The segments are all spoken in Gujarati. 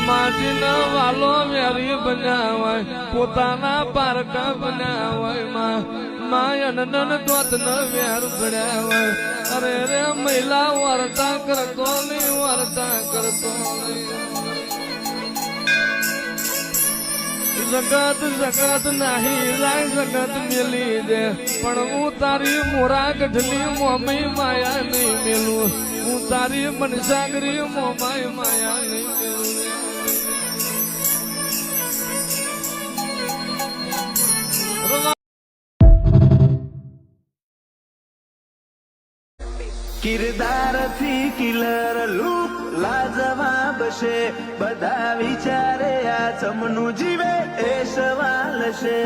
માટીના વાલો વેરી બન્યા હોય પોતાના પારકા બન્યા હોય માં અનન દોત ન વેર ભણ્યા હોય અરે રે મહિલા વર્તા કરતો નહીં વર્તા કરતો જગત જગત નાહી જાય જગત મેલી દે પણ હું તારી મોરા ગઢલી મોમઈ માયા નહીં મેલું હું તારી મનસાગરી મોમાઈ માયા નહીં મેલું કિરદાર થી કિલર લુક લાજવાબ છે બધા વિચારે આ ચમનું જીવે એ સવાલ છે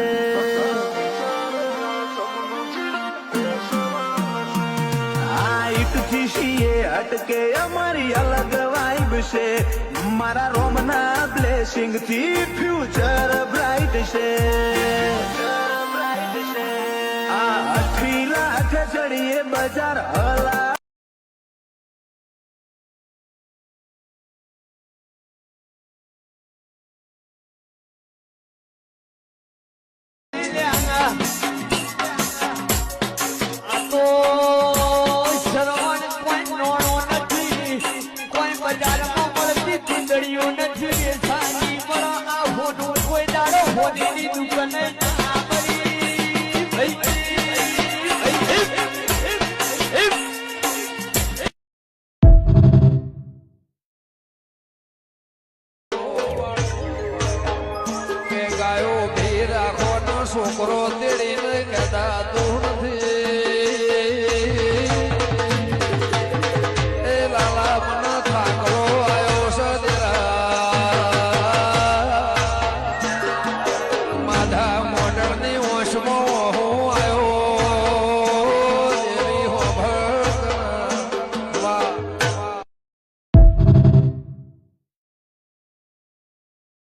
આ ઈટ થી શીએ હટકે અમારી અલગ વાઇબ છે મારા રોમના બ્લેસિંગ થી ફ્યુચર બ્રાઇટ છે આ 8 લાખ ચડીએ બજાર હલા છોકરો